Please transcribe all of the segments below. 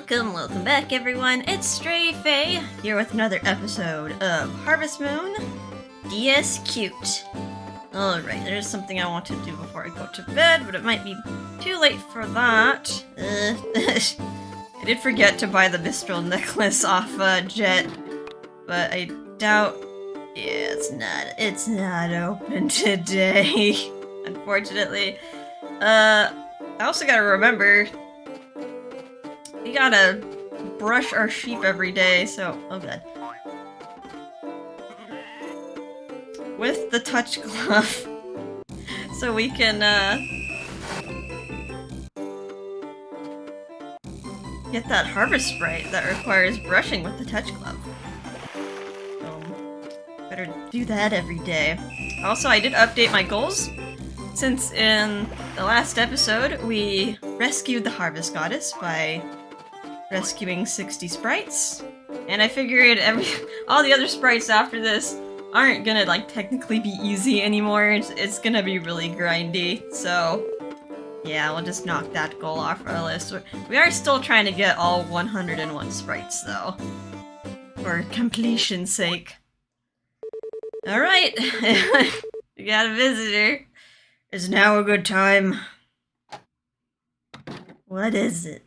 Welcome back everyone, it's Stray Faye, here with another episode of Harvest Moon DS Cute. Alright, there's something I want to do before I go to bed, but it might be too late for that. I did forget to buy the Mistral necklace off Jet, but I doubt... yeah, it's not open today, unfortunately. I also gotta remember, we gotta brush our sheep every day, so... oh god. With the touch glove. So we can, get that harvest sprite that requires brushing with the touch glove. Better do that every day. Also, I did update my goals, since in the last episode we rescued the harvest goddess by rescuing 60 sprites, and I figured all the other sprites after this aren't gonna like technically be easy anymore. It's gonna be really grindy, so yeah, we'll just knock that goal off our list. We are still trying to get all 101 sprites though, for completion's sake. Alright, we got a visitor. Is now a good time? What is it?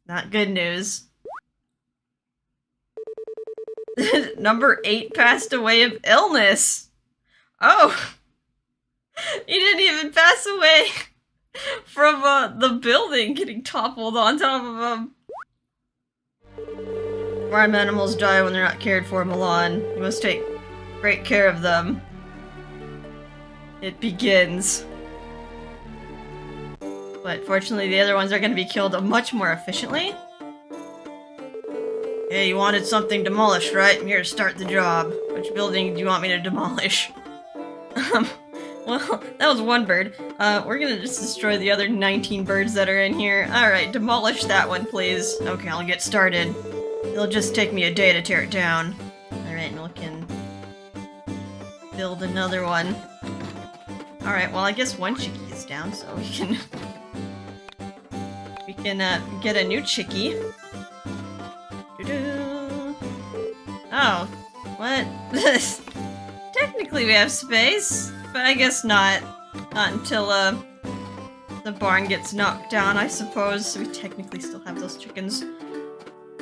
Not good news. Number 8 passed away of illness. Oh! He didn't even pass away from the building getting toppled on top of him. Farm animals die when they're not cared for, Milan. You must take great care of them. It begins. But fortunately the other ones are going to be killed much more efficiently. Hey, you wanted something demolished, right? I'm here to start the job. Which building do you want me to demolish? Well, that was one bird. We're gonna just destroy the other 19 birds that are in here. Alright, demolish that one, please. Okay, I'll get started. It'll just take me a day to tear it down. Alright, and we can build another one. Alright, well I guess one chickie is down, so we can get a new chickie. Oh, what? Technically we have space, but I guess not. Not until the barn gets knocked down, I suppose. So we technically still have those chickens.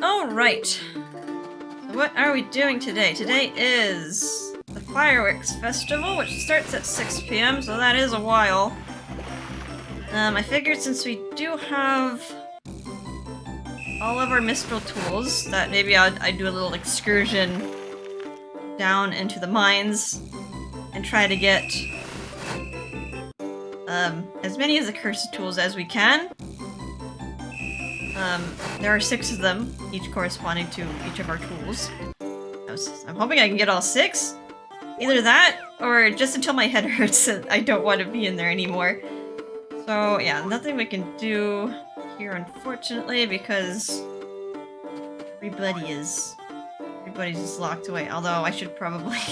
Alright. So what are we doing today? Today is the Fireworks Festival, which starts at 6 PM, so that is a while. I figured since we do have all of our Mistral tools, that maybe I'd do a little excursion down into the mines and try to get as many of the cursed tools as we can. There are 6 of them, each corresponding to each of our tools. I'm hoping I can get all 6. Either that, or just until my head hurts and I don't want to be in there anymore. So yeah, nothing we can do here unfortunately, because everybody's just locked away. Although I should probably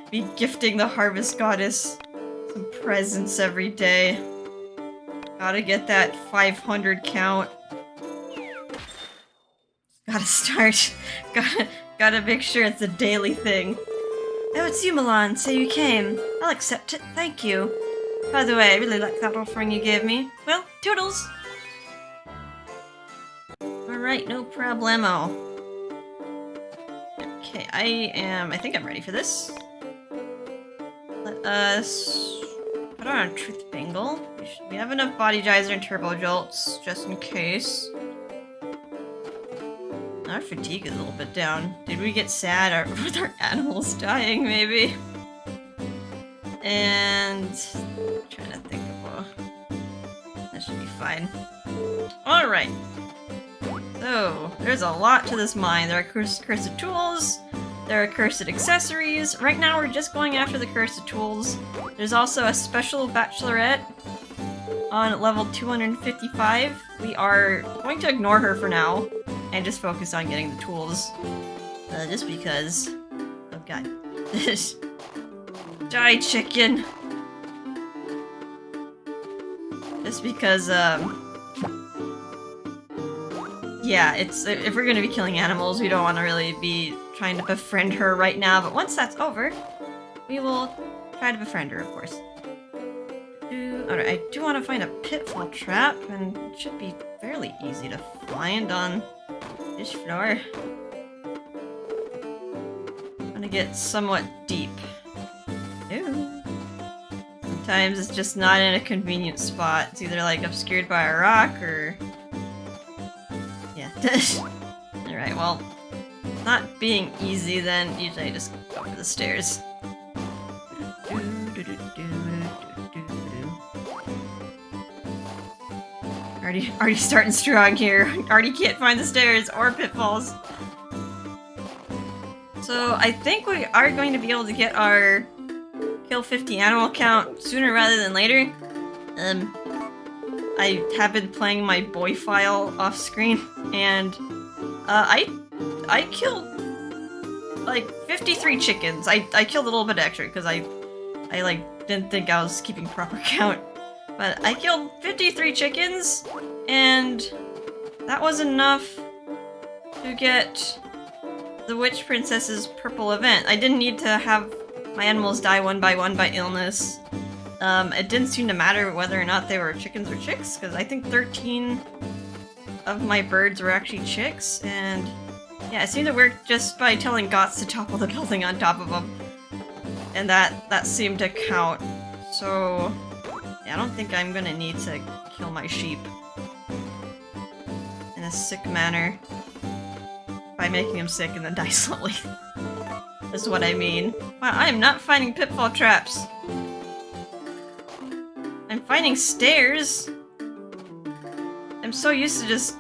be gifting the harvest goddess some presents every day. Gotta get that 500 count. Gotta start. Gotta make sure it's a daily thing. Oh, it's you, Milan. So you came. I'll accept it. Thank you. By the way, I really like that offering you gave me. Well, toodles! Alright, no problemo. Okay, I think I'm ready for this. Let us put on a truth bangle. We have enough body geyser and turbo jolts, just in case. Our fatigue is a little bit down. Did we get sad with our animals dying, maybe? And trying to think of that should be fine. Alright. So, there's a lot to this mine. There are cursed tools, there are cursed accessories. Right now we're just going after the cursed tools. There's also a special bachelorette on level 255. We are going to ignore her for now and just focus on getting the tools. Just because... oh god. Die, chicken! Just because, yeah, it's if we're gonna be killing animals, we don't want to really be trying to befriend her right now. But once that's over, we will try to befriend her, of course. Alright, I do want to find a pitfall trap, and it should be fairly easy to find on this floor. I'm gonna get somewhat deep. Ooh. Sometimes it's just not in a convenient spot. It's either like obscured by a rock or... yeah. Alright, well, not being easy then, usually I just go for the stairs. Already starting strong here. Already can't find the stairs or pitfalls. So I think we are going to be able to get our kill 50 animal count sooner rather than later. I have been playing my boy file off screen, and I killed like 53 chickens. I killed a little bit extra because I like didn't think I was keeping proper count. But I killed 53 chickens, and that was enough to get the Witch Princess's purple event. I didn't need to have my animals die one by illness. It didn't seem to matter whether or not they were chickens or chicks, because I think 13 of my birds were actually chicks, and yeah, it seemed to work just by telling Gots to topple the building on top of them. And that seemed to count, so... I don't think I'm gonna need to kill my sheep in a sick manner by making them sick and then die slowly. That's what I mean. Wow, I am not finding pitfall traps. I'm finding stairs. I'm so used to just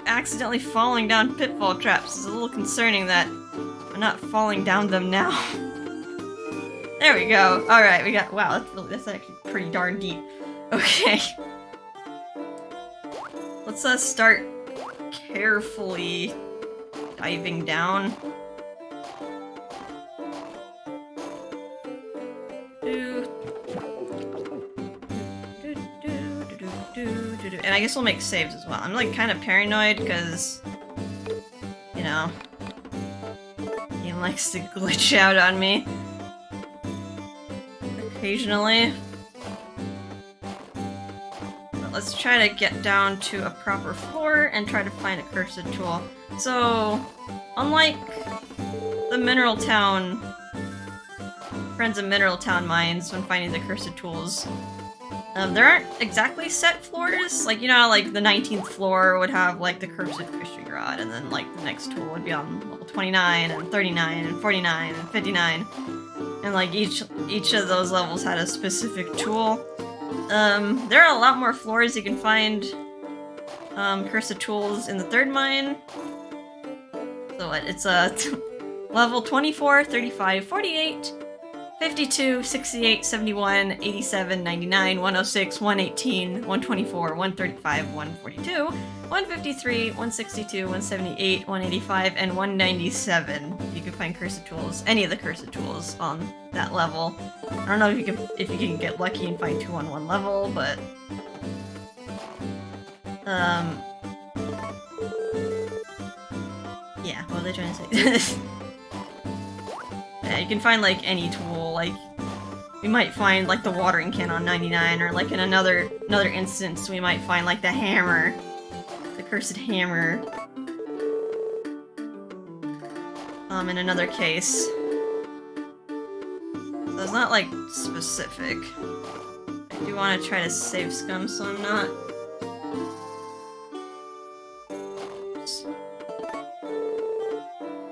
accidentally falling down pitfall traps. It's a little concerning that I'm not falling down them now. There we go. Alright, we got- wow, that's actually pretty darn deep. Okay. Let's start carefully diving down. And I guess we'll make saves as well. I'm like kind of paranoid because, you know, game likes to glitch out on me occasionally. But let's try to get down to a proper floor and try to find a cursed tool. So, unlike the Mineral Town, Friends of Mineral Town mines when finding the cursed tools, there aren't exactly set floors. Like, you know how, like, the 19th floor would have, like, the cursed fishing rod, and then, like, the next tool would be on level 29, and 39, and 49, and 59. And, like, each of those levels had a specific tool. There are a lot more floors you can find, cursed tools in the third mine. So what, it's, level 24, 35, 48, 52, 68, 71, 87, 99, 106, 118, 124, 135, 142, 153, 162, 178, 185, and 197. You can find cursed tools, any of the cursed tools on that level. I don't know if you can get lucky and find 2 on one level, but yeah, what are they trying to say? Yeah, you can find, like, any tool. Like, we might find, like, the watering can on 99, or, like, in another instance, we might find, like, the hammer. The cursed hammer. In another case. So it's not, like, specific. I do want to try to save scum, so I'm not...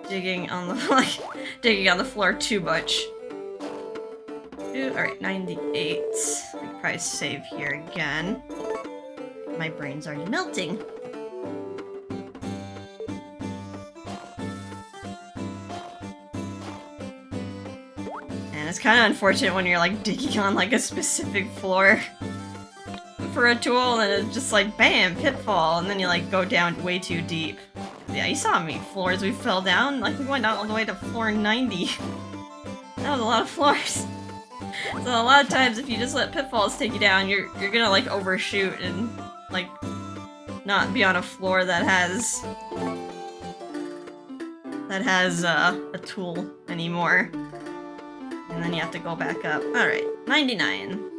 digging on the floor too much. Alright, 98. I can probably save here again. My brain's already melting. And it's kind of unfortunate when you're like digging on like a specific floor for a tool and it's just like bam, pitfall, and then you like go down way too deep. Yeah, you saw how many floors we fell down. Like, we went down all the way to floor 90. That was a lot of floors. So a lot of times, if you just let pitfalls take you down, you're gonna, like, overshoot and, like, not be on a floor that has a tool anymore. And then you have to go back up. Alright, 99.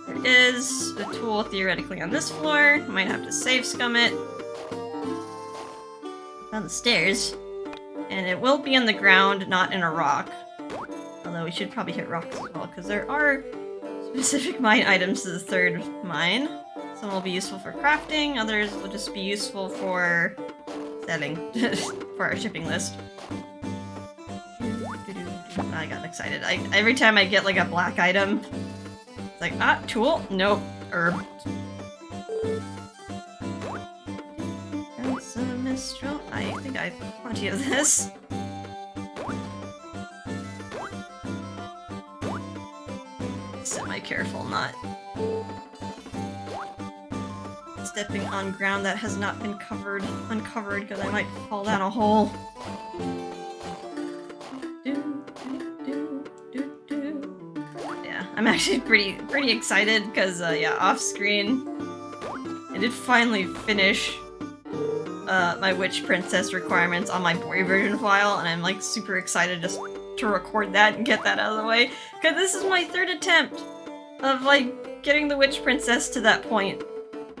There is a tool theoretically on this floor. Might have to save scum it. On the stairs. And it will be on the ground, not in a rock. Although we should probably hit rocks as well, because there are specific mine items to the third mine. Some will be useful for crafting, others will just be useful for selling for our shipping list. I got excited. Every time I get like a black item, it's like, ah, tool? Nope. Herb. That's a mistral. I think I have plenty of this. Semi-careful, not stepping on ground that has not been uncovered, because I might fall down a hole. Yeah, I'm actually pretty excited because yeah, off screen, I did finally finish my Witch Princess requirements on my boy version file, and I'm like super excited just to record that and get that out of the way, because this is my third attempt of like getting the Witch Princess to that point.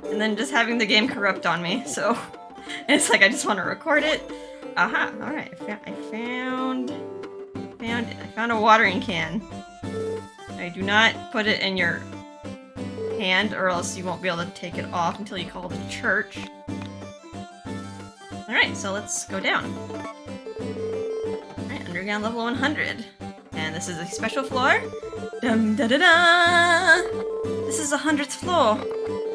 And then just having the game corrupt on me, so it's like I just want to record it. Aha! Alright, I found a watering can. I do not put it in your hand, or else you won't be able to take it off until you call the church. Alright, so let's go down. Alright, underground level 100. And this is a special floor. Dum da da da! This is the 100th floor.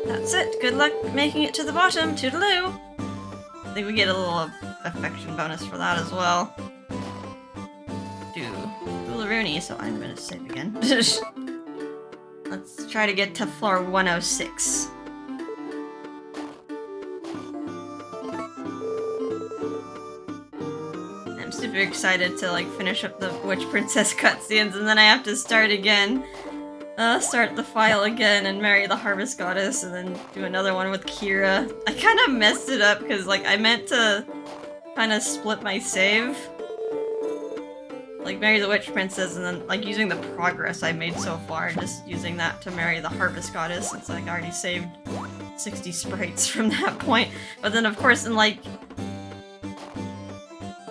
That's it. Good luck making it to the bottom. Toodaloo! I think we get a little affection bonus for that as well. Rooney, so I'm gonna save again. Let's try to get to floor 106. I'm super excited to like finish up the Witch Princess cutscenes, and then I have to start again. Start the file again and marry the Harvest Goddess, and then do another one with Kira. I kind of messed it up because like I meant to kind of split my save. Like marry the Witch Princess and then like using the progress I made so far, just using that to marry the Harvest Goddess, since like I already saved 60 sprites from that point. But then of course in like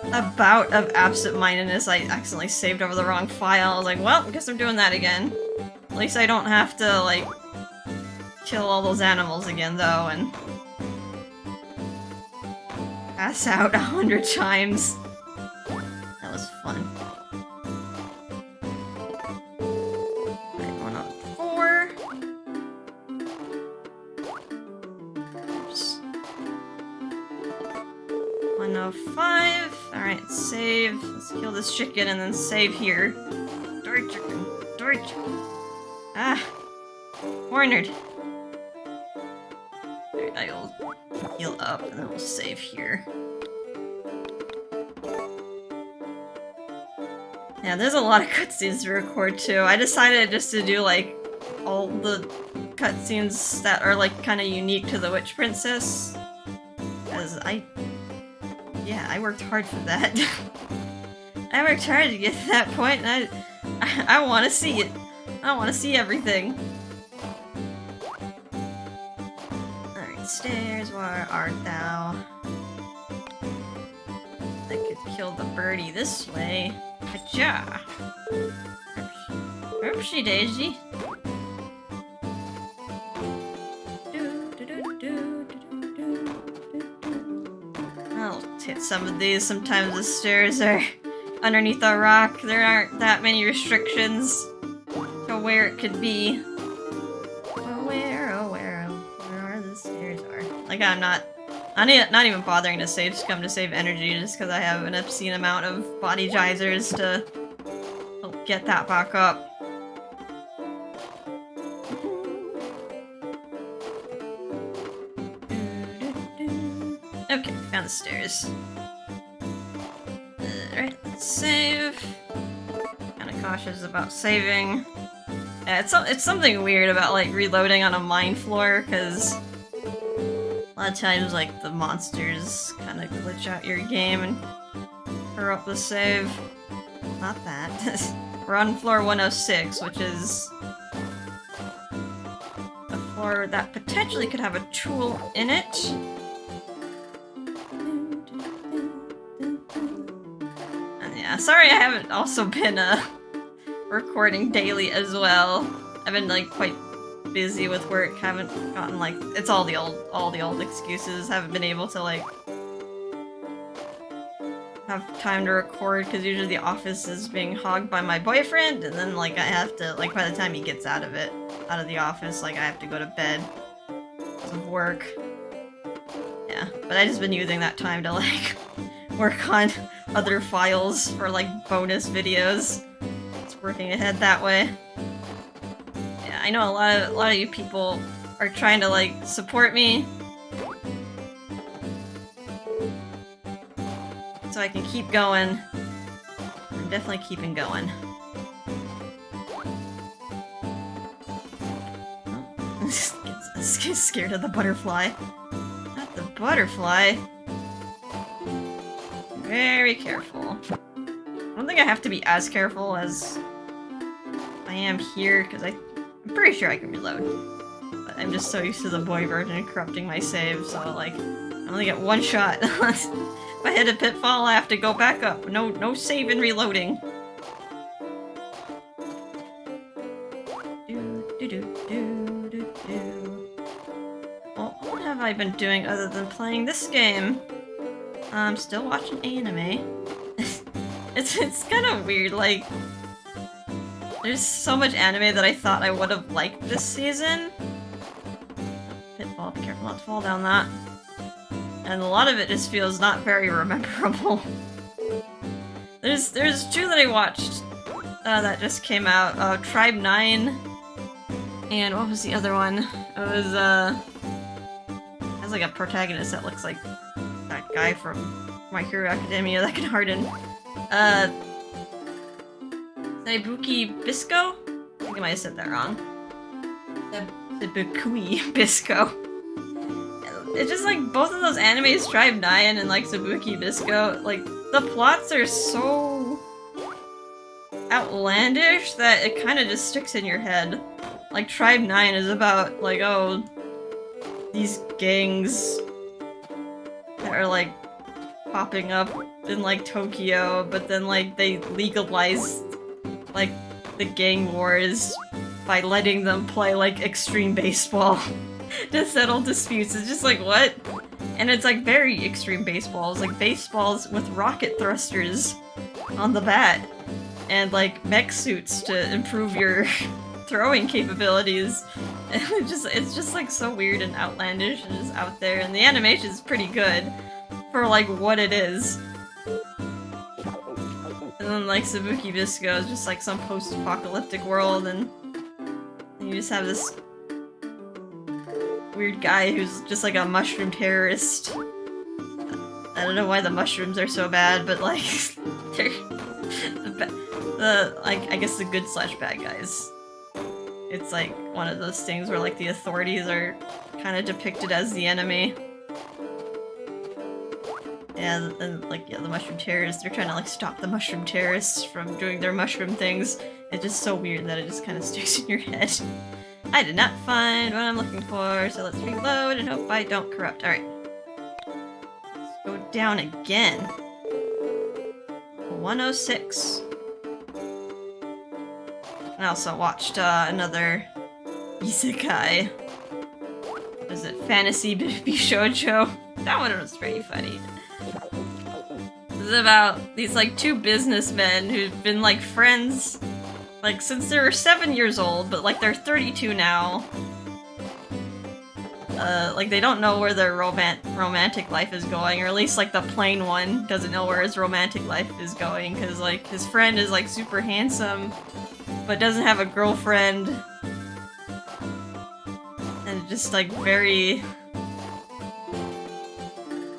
a bout of absent-mindedness I accidentally saved over the wrong file. I was like, well, I guess I'm doing that again. At least I don't have to like kill all those animals again though and pass out 100 times. That was fun. Alright, 104. Oops. 105. Alright, save. Let's kill this chicken and then save here. Door chicken. Door chicken. Ah! Cornered. Alright, I'll heal up and then we'll save here. Yeah, there's a lot of cutscenes to record too. I decided just to do like all the cutscenes that are like kind of unique to the Witch Princess. Because I worked hard for that. I worked hard to get to that point, and I want to see it. I want to see everything. Alright, stairs, where art thou? I could kill the birdie this way. Ka-cha! Oopsie daisy. I'll hit some of these. Sometimes the stairs are underneath a rock. There aren't that many restrictions to where it could be. Oh, where are the stairs are? Like, I'm not even bothering to save scum to save energy, just because I have an obscene amount of body geysers to help get that back up. Okay, found the stairs. Alright, let's save. Kinda cautious about saving. Yeah, it's something weird about like reloading on a mine floor, because A lot of times, like, the monsters kind of glitch out your game and corrupt the save. Not that. We're on floor 106, which is a floor that potentially could have a tool in it. And yeah, sorry I haven't also been recording daily as well. I've been like quite busy with work, haven't gotten like it's all the old excuses, haven't been able to like have time to record because usually the office is being hogged by my boyfriend, and then like I have to like by the time he gets out of the office, like I have to go to bed because of work. Yeah, but I just been using that time to like work on other files for like bonus videos. It's working ahead that way. Yeah, I know a lot of you people are trying to like support me so I can keep going. I'm definitely keeping going. Oh, gets scared of the butterfly. Not the butterfly. Very careful. I don't think I have to be as careful as I am here, because I'm pretty sure I can reload. But I'm just so used to the boy version corrupting my save, so like, I only get one shot. If I hit a pitfall, I have to go back up. No save and reloading. Well, what have I been doing other than playing this game? I'm still watching anime. It's kind of weird, like, there's so much anime that I thought I would have liked this season. Pitfall, be careful not to fall down that. And a lot of it just feels not very rememberable. There's two that I watched that just came out. Tribe 9, and what was the other one? It was has like a protagonist that looks like that guy from My Hero Academia that can harden. Ibuki Bisco? I think I might have said that wrong. Ibukui Bisco. It's just like both of those animes, Tribe 9 and like Ibuki Bisco, like the plots are so outlandish that it kind of just sticks in your head. Like Tribe 9 is about like, oh, these gangs that are like popping up in like Tokyo, but then like they legalized like the gang wars by letting them play like extreme baseball to settle disputes. It's just like, what? And it's like very extreme baseballs, like baseballs with rocket thrusters on the bat and like mech suits to improve your throwing capabilities. And it's just like so weird and outlandish and just out there, and the animation is pretty good for like what it is. And then like Ibuki Bisco is just like some post-apocalyptic world, and you just have this weird guy who's just like a mushroom terrorist. I don't know why the mushrooms are so bad, but like they're like I guess the good / bad guys. It's like one of those things where like the authorities are kind of depicted as the enemy. And like, yeah, the mushroom terrorists, they're trying to like stop the mushroom terrorists from doing their mushroom things. It's just so weird that it just kind of sticks in your head. I did not find what I'm looking for, so let's reload and hope I don't corrupt. Alright. Let's go down again. 106. I also watched another isekai. What is it? Fantasy Bishoujo? That one was pretty funny. This is about these like two businessmen who've been like friends like since they were 7 years old, but like they're 32 now. Like they don't know where their romantic life is going, or at least like the plain one doesn't know where his romantic life is going, because like his friend is like super handsome but doesn't have a girlfriend, and just like very,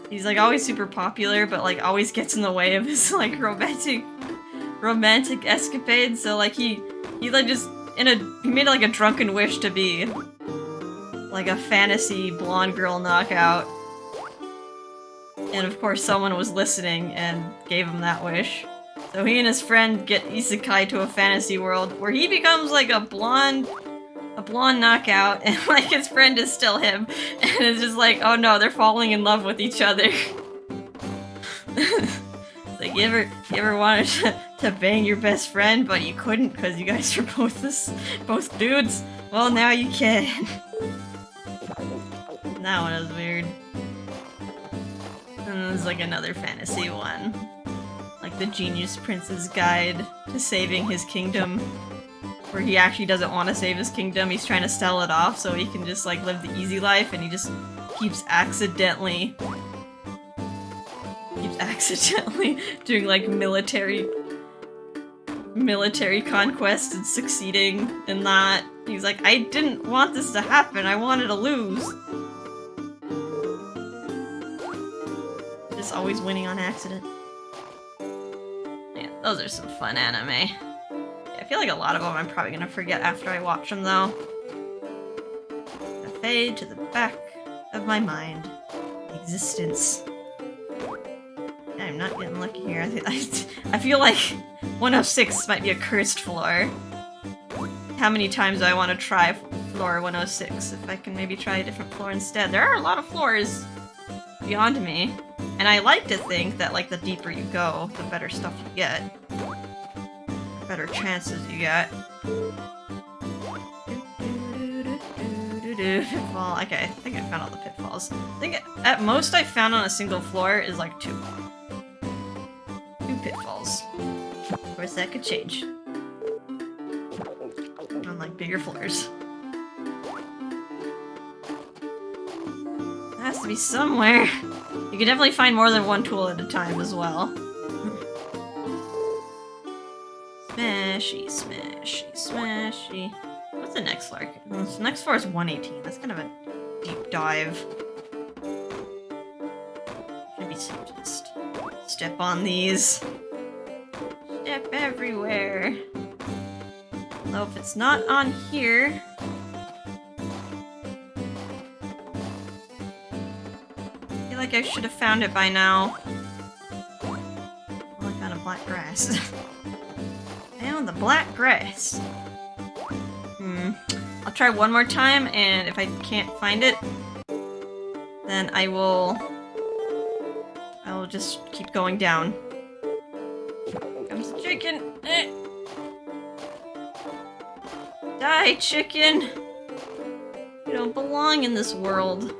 he's like always super popular but like always gets in the way of his like romantic escapades. So like he like just he made like a drunken wish to be like a fantasy blonde girl knockout. And of course someone was listening and gave him that wish. So he and his friend get isekai to a fantasy world where he becomes like a blonde knockout, and like his friend is still him. And it's just like, oh no, they're falling in love with each other. It's like, you ever wanted to bang your best friend, but you couldn't because you guys are both dudes? Well, now you can. That one was weird. And there's like another fantasy one. Like the Genius Prince's Guide to Saving His Kingdom. Where he actually doesn't want to save his kingdom, he's trying to sell it off so he can just like live the easy life, and he just keeps accidentally doing like military conquest and succeeding in that. He's like, I didn't want this to happen, I wanted to lose. Just always winning on accident. Yeah, those are some fun anime. I feel like a lot of them I'm probably gonna forget after I watch them though. Gonna fade to the back of my mind. Existence. I'm not getting lucky here. I feel like 106 might be a cursed floor. How many times do I want to try floor 106? If I can maybe try a different floor instead. There are a lot of floors beyond me. And I like to think that like the deeper you go, the better stuff you get. Better chances you get. Pitfall. Okay, I think I found all the pitfalls. I think at most I found on a single floor is like 2. 2 pitfalls. Of course that could change. On like bigger floors. It has to be somewhere. You can definitely find more than one tool at a time as well. Smashy, smashy, smashy. What's the next floor? The next floor is 118. That's kind of a deep dive. Should be safe to just step on these. Step everywhere. Though if it's not on here... I feel like I should have found it by now. Well, I found a black grass. The black grass. I'll try one more time, and if I can't find it, then I will just keep going down. Comes the chicken. Die, chicken! You don't belong in this world.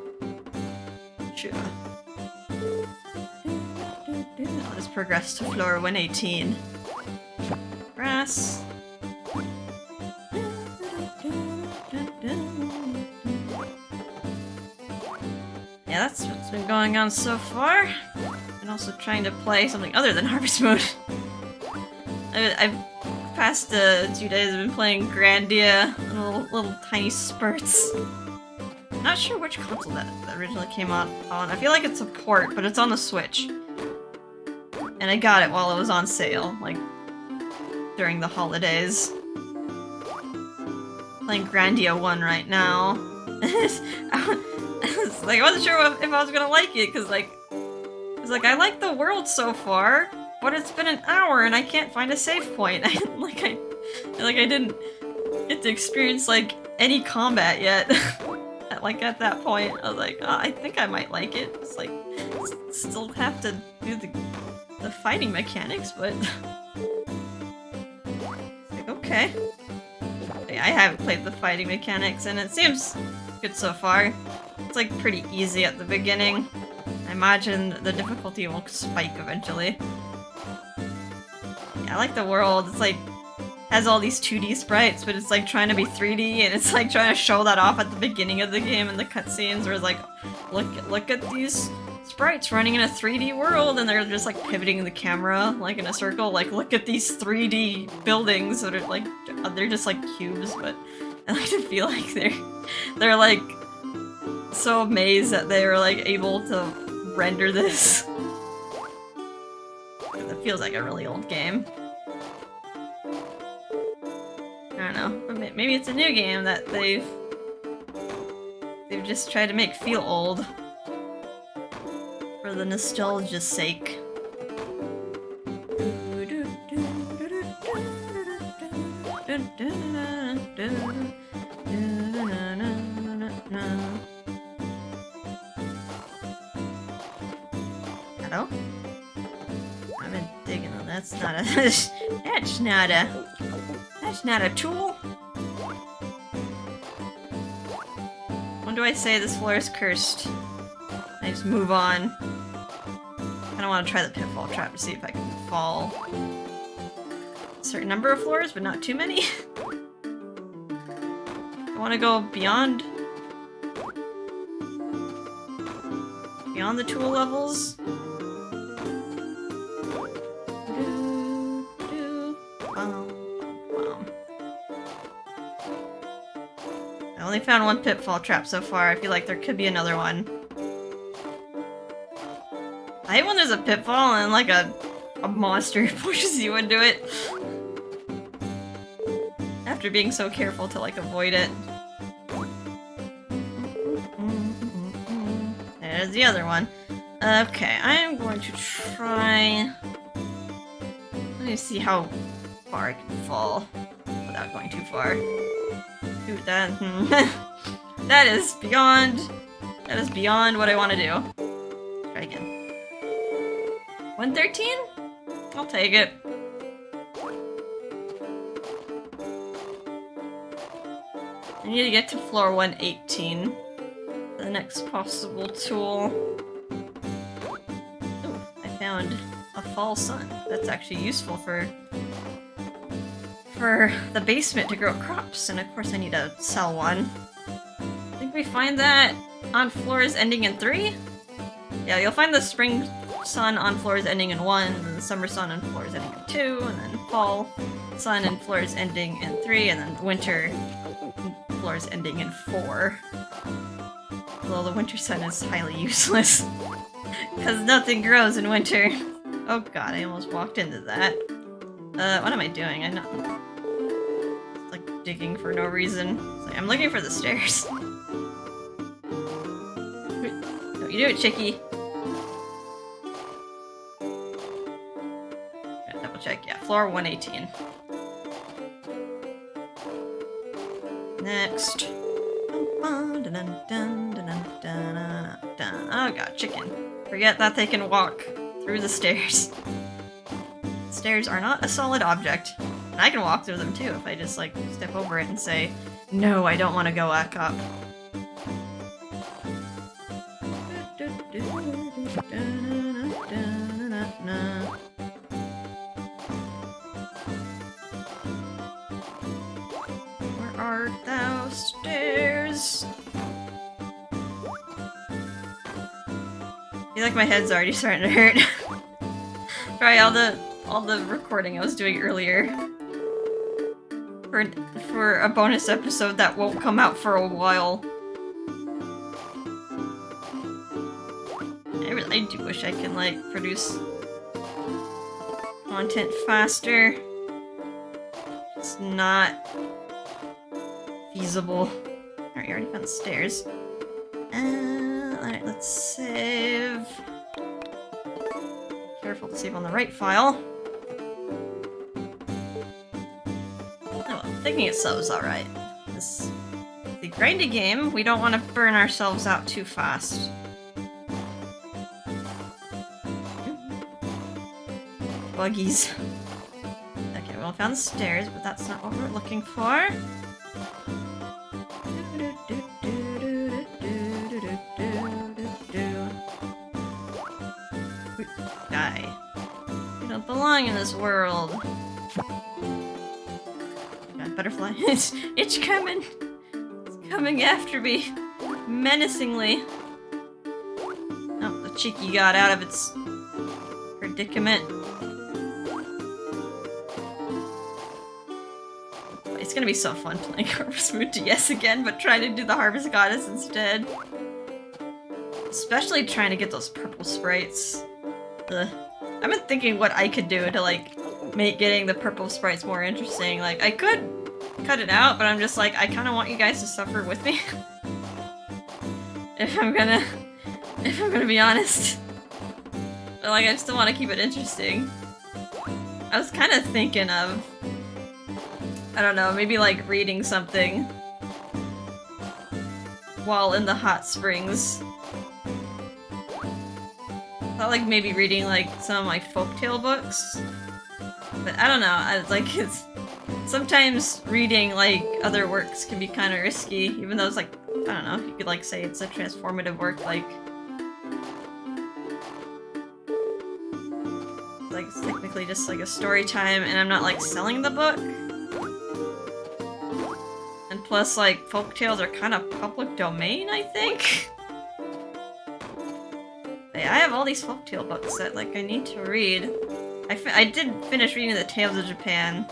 Sure. Let's progress to floor 118. Grass. Yeah, that's what's been going on so far. And also trying to play something other than Harvest Moon. I've past 2 days I've been playing Grandia in little tiny spurts. Not sure which console that originally came out on. I feel like it's a port, but it's on the Switch. And I got it while it was on sale, like during the holidays. Playing Grandia 1 right now. I wasn't sure if I was gonna like it, because like I like the world so far, but it's been an hour and I can't find a save point. I didn't get to experience like any combat yet. At that point, I was like, oh, I think I might like it. It's like still have to do the fighting mechanics, but it's like okay. I haven't played the fighting mechanics, and it seems good so far. It's like pretty easy at the beginning. I imagine the difficulty will spike eventually. Yeah, I like the world. It's like has all these 2D sprites, but it's like trying to be 3D, and it's like trying to show that off at the beginning of the game in the cutscenes, where it's like, look at these sprites running in a 3D world, and they're just like pivoting the camera like in a circle. Like, look at these 3D buildings that are like they're just like cubes, but I like to feel like they're like so amazed that they were like able to render this. It feels like a really old game. I don't know. Maybe it's a new game that they've They've just tried to make feel old. For the nostalgia's sake. Hello? I've been digging on that's not a that's not a tool. When do I say this floor is cursed? I just move on. I don't want to try the pitfall trap to see if I can fall a certain number of floors, but not too many. I want to go beyond the tool levels. I only found one pitfall trap so far. I feel like there could be another one. I hate when there's a pitfall and like a monster pushes you into it. After being so careful to like avoid it. There's the other one. Okay, I'm going to try... Let me see how far I can fall without going too far. Dude, that... that is beyond what I want to do. Try again. 113? I'll take it. I need to get to floor 118. The next possible tool. Ooh, I found a fall sun. That's actually useful for the basement to grow crops, and of course I need to sell one. I think we find that on floors ending in 3? Yeah, you'll find the spring sun on floors ending in 1, and the summer sun on floors ending in 2, and then fall sun and floors ending in 3, and then winter floors ending in 4. Although the winter sun is highly useless. Because nothing grows in winter. Oh god, I almost walked into that. What am I doing? I'm not... like, digging for no reason. It's like, I'm looking for the stairs. Don't you do it, chickie. Gotta double check. Yeah, floor 118. Next. Oh god, chicken. Forget that they can walk through the stairs. Stairs are not a solid object. And I can walk through them too if I just like step over it and say, no, I don't want to go back up. Where art thou, stairs? I feel like my head's already starting to hurt. Probably all the recording I was doing earlier for a bonus episode that won't come out for a while. I do wish I can like produce content faster. It's not feasible. Alright, you already found the stairs. Alright, let's save. Careful to save on the right file. Oh well, thinking it slows alright. This is the grindy game. We don't want to burn ourselves out too fast. Buggies. Okay, well, I found the stairs, but that's not what we're looking for. Die. You don't belong in this world. God, butterfly. It's coming. It's coming after me. Menacingly. Oh, the cheeky got out of its predicament. It's gonna be so fun playing Harvest Moon DS again, but trying to do the Harvest Goddess instead. Especially trying to get those purple sprites. I've been thinking what I could do to, like, make getting the purple sprites more interesting. Like, I could cut it out, but I'm just like, I kind of want you guys to suffer with me. if I'm gonna be honest. But like, I still want to keep it interesting. I was kind of thinking of, I don't know, maybe like reading something while in the hot springs. I thought like maybe reading like some of my folktale books. But I don't know, it's sometimes reading like other works can be kind of risky, even though it's like, I don't know, you could like say it's a transformative work, like it's technically just like a story time, and I'm not like selling the book. And plus, like, folktales are kind of public domain, I think. Hey, I have all these folktale books that like I need to read. I did finish reading the Tales of Japan,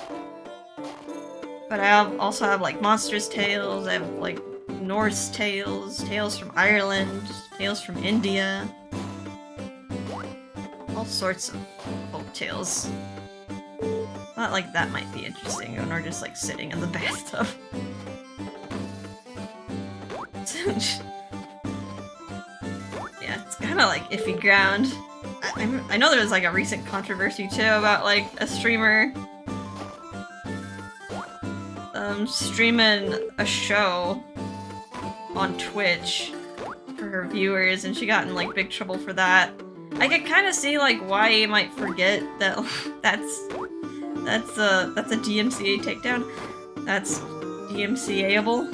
but I also have like Monsters Tales. I have like Norse tales, tales from Ireland, tales from India. All sorts of folk tales. Thought like that might be interesting, or just like sitting in the bathtub. Yeah, it's kind of like iffy ground. I know there was like a recent controversy too about like a streamer streaming a show on Twitch for her viewers, and she got in like big trouble for that. I could kind of see like why you might forget that that's a DMCA takedown. That's DMCA-able.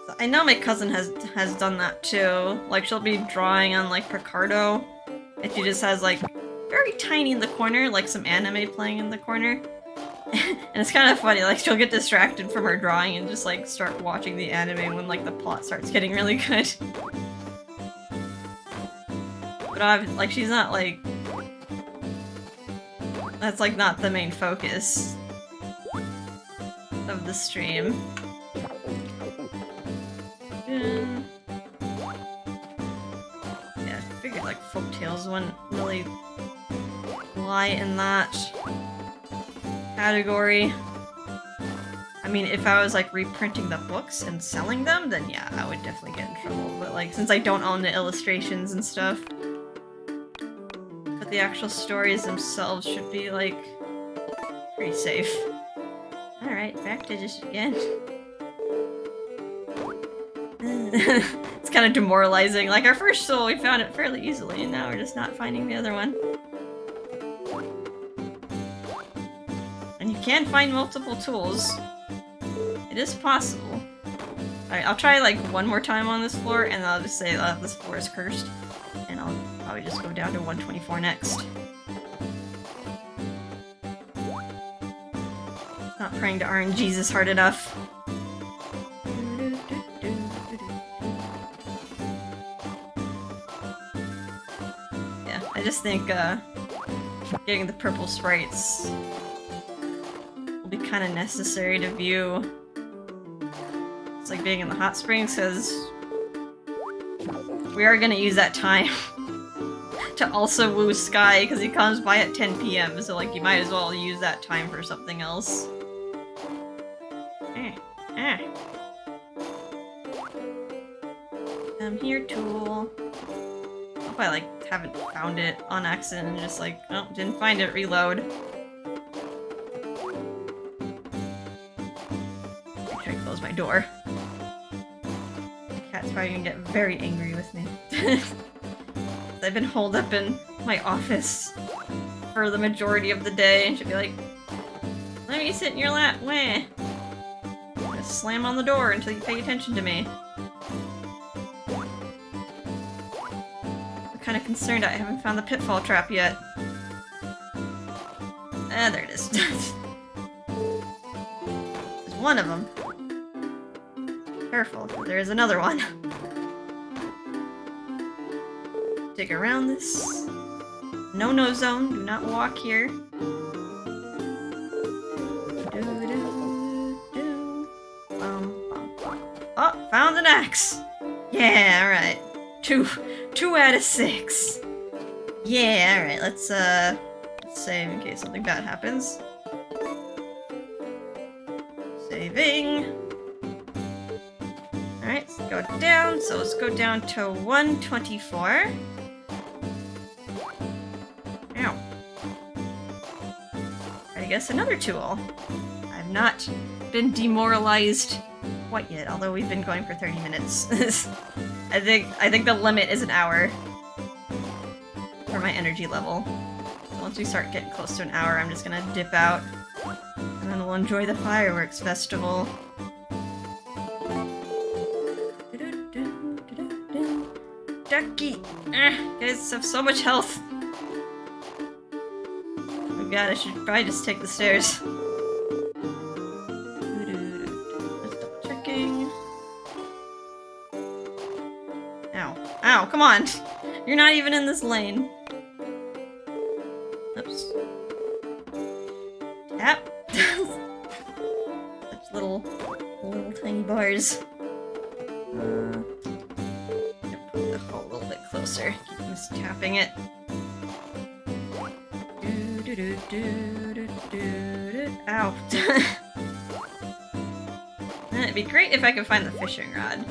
So I know my cousin has done that too. Like she'll be drawing on like Picardo, and she just has like very tiny in the corner, like some anime playing in the corner. And it's kind of funny, like she'll get distracted from her drawing and just like start watching the anime when like the plot starts getting really good. But like she's not like, that's like not the main focus of the stream. Yeah, I figured like folktales wouldn't really lie in that category. I mean, if I was like reprinting the books and selling them, then yeah, I would definitely get in trouble. But like, since I don't own the illustrations and stuff, but the actual stories themselves should be like pretty safe. Alright, back to just again. It's kind of demoralizing. Like our first soul, we found it fairly easily, and now we're just not finding the other one. And you can find multiple tools. It is possible. Alright, I'll try like one more time on this floor, and I'll just say this floor is cursed. And I'll probably just go down to 124 next. Not praying to RNGesus hard enough. Yeah, I just think getting the purple sprites will be kind of necessary to view. It's like being in the hot springs, because we are gonna use that time to also woo Sky, because he comes by at 10 PM, so like you might as well use that time for something else. I'm here, tool. Hope I like haven't found it on accident and just like, oh, didn't find it, reload. Make sure I close my door. The cat's probably gonna get very angry with me. I've been holed up in my office for the majority of the day, and she'll be like, let me sit in your lap, wah. Just slam on the door until you pay attention to me. I'm kind of concerned I haven't found the pitfall trap yet. Ah, there it is. There's one of them. Careful, there is another one. Dig around this. No zone, do not walk here. Oh, found an axe! Yeah, alright. Two out of 6. Yeah, alright, let's save in case something bad happens. Saving. Alright, let's go down. So let's go down to 124. Ow. Try to guess another tool. I've not been demoralized quite yet, although we've been going for 30 minutes. I think the limit is an hour for my energy level. So once we start getting close to an hour, I'm just gonna dip out, and then we'll enjoy the fireworks festival. Ducky! Guys have so much health. Oh god, I should probably just take the stairs. Just double checking. Ow. Ow, come on! You're not even in this lane. Oops. Tap. Such little tiny bars. Put the hole a little bit closer. Keep just tapping it. Ow. It'd be great if I could find the fishing rod.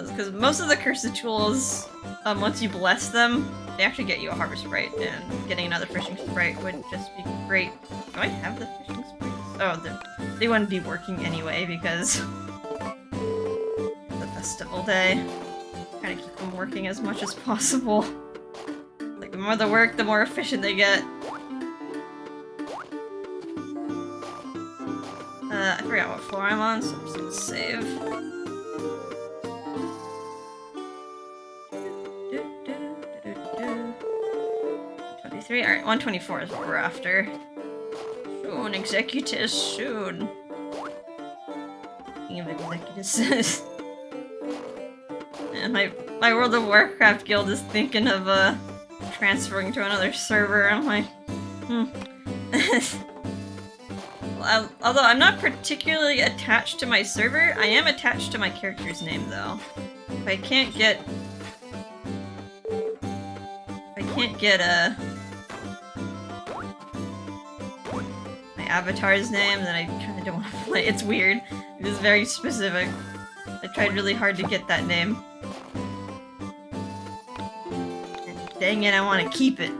Because most of the cursed tools, once you bless them, they actually get you a harvest sprite, and getting another fishing sprite would just be great. Do I have the fishing sprites? Oh, they wouldn't be working anyway because the festival day. Trying to keep them working as much as possible. Like, the more they work, the more efficient they get. I forgot what floor I'm on, so I'm just gonna save. 23. Alright, 124 is what we're after. Soon, executives, soon. Speaking of executives. And my World of Warcraft guild is thinking of transferring to another server. I'm like, Well, although I'm not particularly attached to my server, I am attached to my character's name though. If I can't get my avatar's name, then I kind of don't want to play. It's weird. It is very specific. I tried really hard to get that name. And dang it, I want to keep it.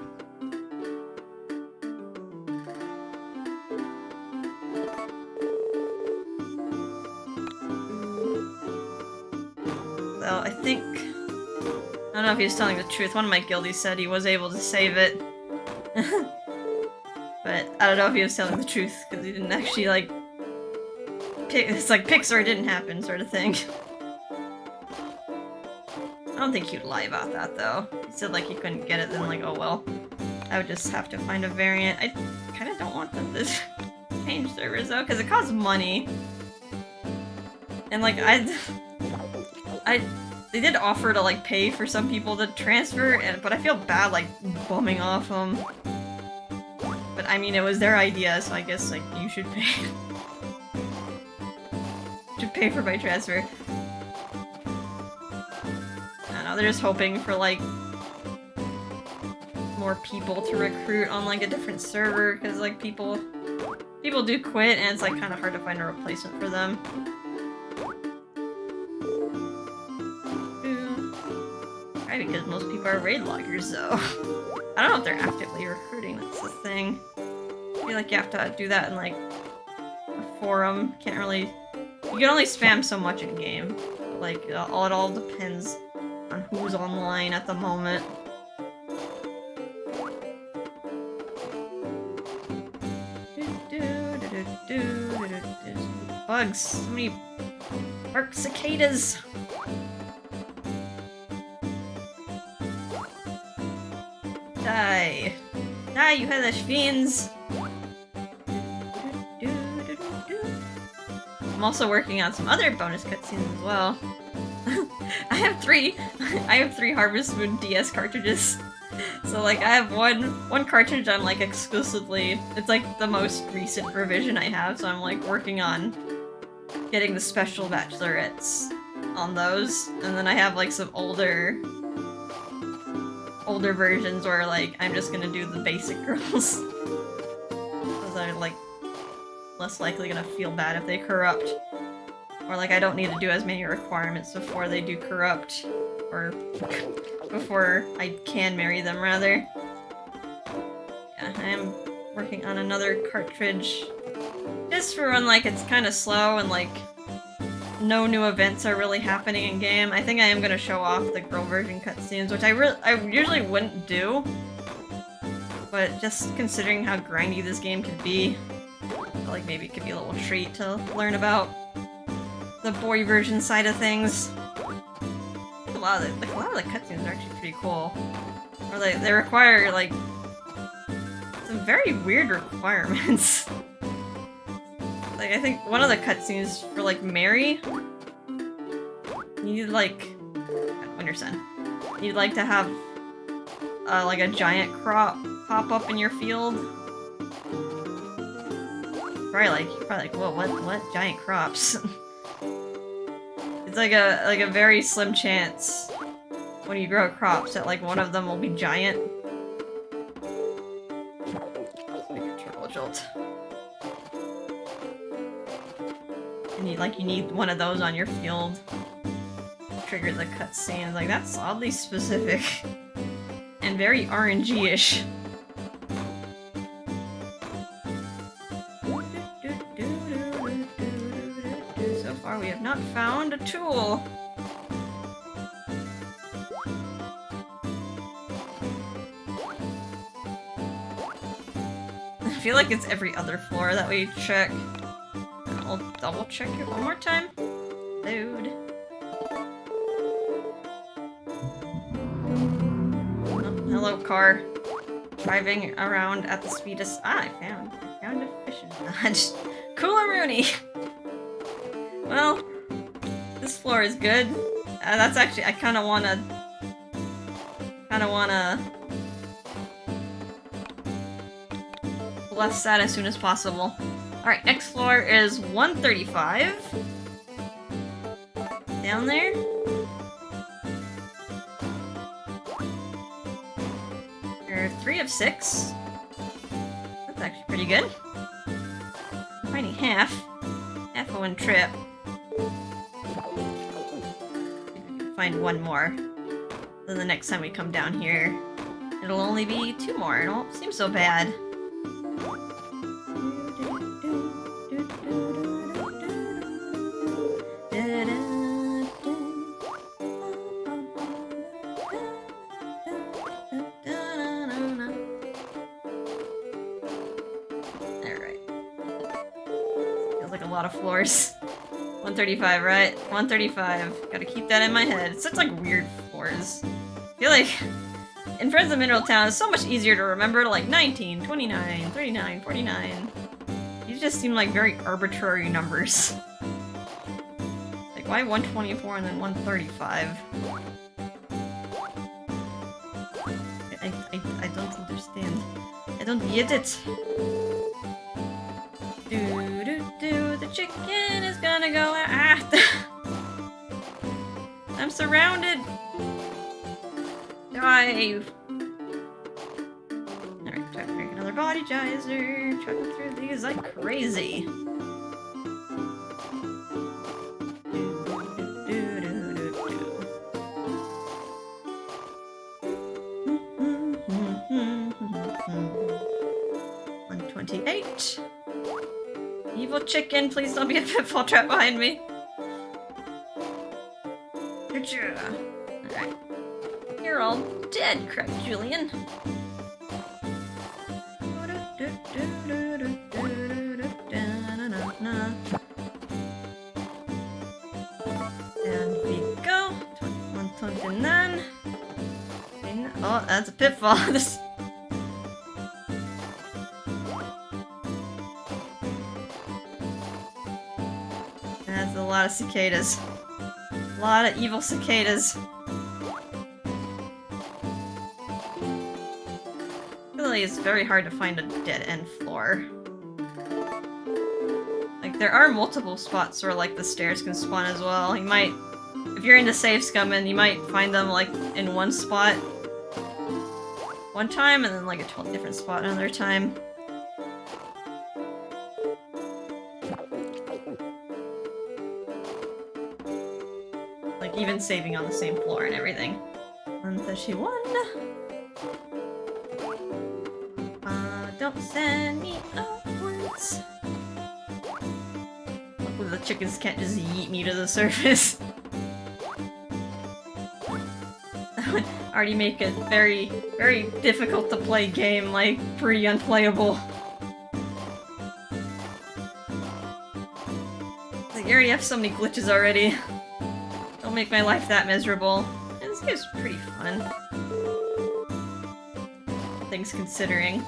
So I think... I don't know if he was telling the truth. One of my guildies said he was able to save it. But I don't know if he was telling the truth, because he didn't actually, like... It's like Pixar didn't happen sort of thing. I don't think he'd lie about that, though. He said, like, he couldn't get it, then, like, oh well. I would just have to find a variant. I kind of don't want them to change servers, though, because it costs money. And, like, they did offer to, like, pay for some people to transfer, but I feel bad, like, bumming off them. But, I mean, it was their idea, so I guess, like, you should pay. Should pay for my transfer. I don't know, they're just hoping for, like, more people to recruit on, like, a different server, because, like, people do quit, and it's, like, kind of hard to find a replacement for them. Probably because most people are raid loggers, though. I don't know if they're actively recruiting, that's the thing. I feel like you have to do that in, like, a forum. Can't really... You can only spam so much in-game. Like, it all depends on who's online at the moment. Bugs! So many bark cicadas! Die! Die, you hellish fiends! I'm also working on some other bonus cutscenes as well. I have three Harvest Moon DS cartridges. So, like, I have one cartridge I'm, like, exclusively... It's, like, the most recent revision I have, so I'm, like, working on getting the special bachelorettes on those. And then I have, like, some older versions where, like, I'm just gonna do the basic girls. Because they're, like, less likely gonna feel bad if they corrupt. Or like I don't need to do as many requirements before they do corrupt. Or before I can marry them, rather. Yeah, I am working on another cartridge. Just for when like it's kind of slow and like no new events are really happening in game. I think I am gonna show off the girl version cutscenes, which I usually wouldn't do. But just considering how grindy this game could be, I feel like maybe it could be a little treat to learn about the boy version side of things. I think a lot of the cutscenes are actually pretty cool. Or they require like some very weird requirements. Like I think one of the cutscenes for like Mary, you need like Winter Sun. You'd like to have like a giant crop pop up in your field. Probably like, whoa, what giant crops? It's like a very slim chance when you grow crops that like one of them will be giant. Make a turbo jolt. And you need one of those on your field. Trigger the cutscene. Like that's oddly specific. And very RNG-ish. So far we have not found a tool. I feel like it's every other floor that we check. I'll double check it one more time. Load. Oh, hello, car. Driving around at the speed of... I found a fishing lodge. Cooler Rooney! Well, this floor is good. That's actually... I kinda wanna bless that as soon as possible. Alright, next floor is 135. Down there. There are 3 of 6. That's actually pretty good. I'm finding half. Half of one trip. Maybe we can find one more. Then the next time we come down here, it'll only be 2 more. It won't seem so bad. Of floors. 135, right? 135. Gotta keep that in my head. It's such like weird floors. I feel like in Friends of Mineral Town it's so much easier to remember to like 19, 29, 39, 49. These just seem like very arbitrary numbers. Like why 124 and then 135? I don't understand. I don't get it. The chicken is gonna go I'm surrounded! Dive! Alright, time to make another body geyser. Chucking through these like crazy. Evil chicken, please don't be a pitfall trap behind me. Alright. You're all dead, cried Julian. And we go. 129. Oh, that's a pitfall. This. That's a lot of cicadas. A lot of evil cicadas. Really, it's very hard to find a dead-end floor. Like, there are multiple spots where, like, the stairs can spawn as well. You might... If you're into safe scumming, you might find them, like, in one spot one time, and then, like, a totally different spot another time. even saving on the same floor and everything. 131. Don't send me upwards. Hopefully the chickens can't just yeet me to the surface. That would already make a very, very difficult to play game, like, pretty unplayable. Like, you already have so many glitches already. Don't make my life that miserable. And this game's pretty fun. Things considering.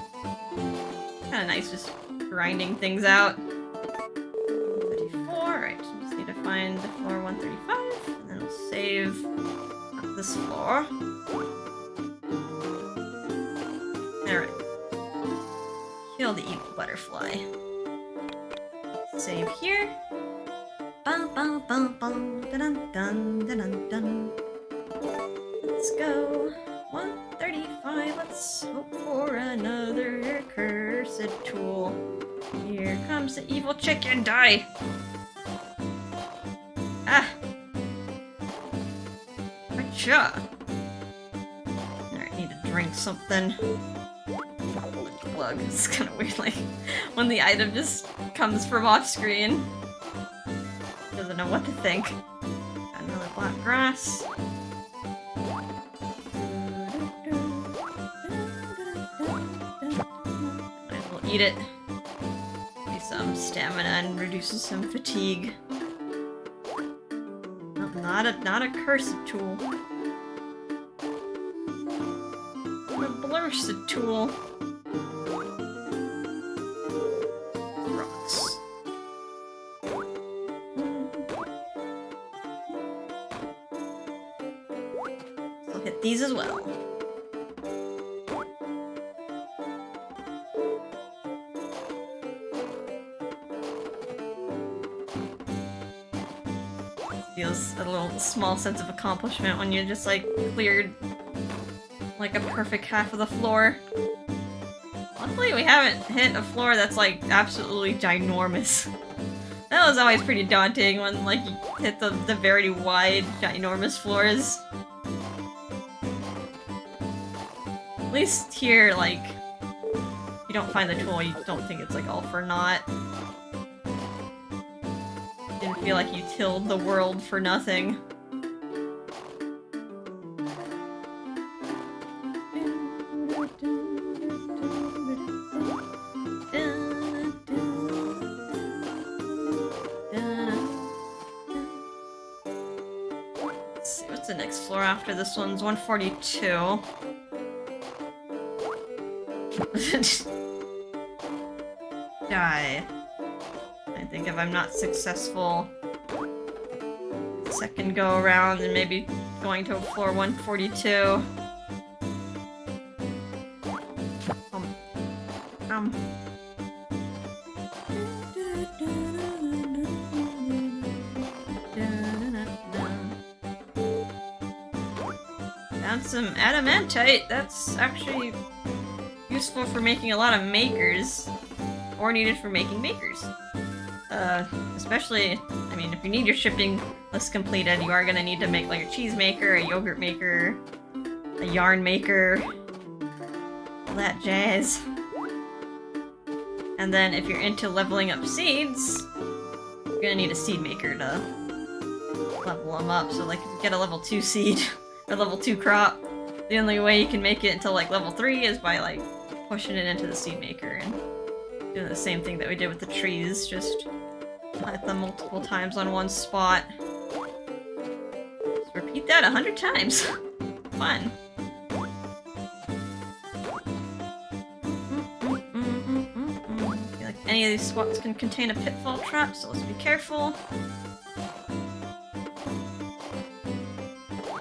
Kinda nice just grinding things out. 134, right, so just need to find floor 135, and then we'll save this floor. Alright. Kill the evil butterfly. Save here. Bum bum bum bum dun dun dun dun dun. Let's go. 135, let's hope for another cursed tool. Here comes the evil chicken, die! Ah! Gotcha! Alright, need to drink something. Glug. It's kinda weird, like, when the item just comes from off screen. Doesn't know what to think. Got another black grass. Eat it. Give some stamina and reduces some fatigue. Well, not a cursed tool. A blursed tool. Rocks. I'll hit these as well. Feels a little small sense of accomplishment when you just like cleared like a perfect half of the floor. Luckily we haven't hit a floor that's like absolutely ginormous. That was always pretty daunting when like you hit the very wide ginormous floors. At least here, like, if you don't find the tool, you don't think it's like all for naught. Didn't feel like you tilled the world for nothing. Let's see, what's the next floor after this one's 142. Die. I think if I'm not successful second go around, and maybe going to floor 142. Found some adamantite. That's actually useful for making a lot of makers, or needed for making makers. Especially, I mean, if you need your shipping list completed, you are gonna need to make like a cheese maker, a yogurt maker, a yarn maker, all that jazz. And then if you're into leveling up seeds, you're gonna need a seed maker to level them up. So like if you get a level 2 seed, or level 2 crop, the only way you can make it until like level 3 is by like pushing it into the seed maker and doing the same thing that we did with the trees, just plant them multiple times on one spot. Just repeat that 100 times. Fun. I feel like any of these spots can contain a pitfall trap, so let's be careful.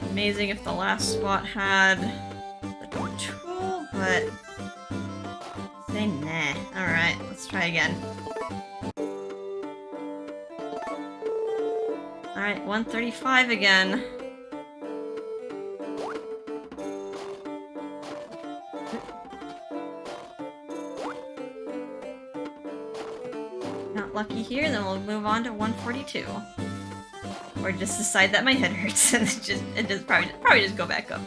Amazing if the last spot had the tool, but say nah. Alright, let's try again. Alright, 135 again. Not lucky here, then we'll move on to 142. Or just decide that my head hurts and it just probably just go back up.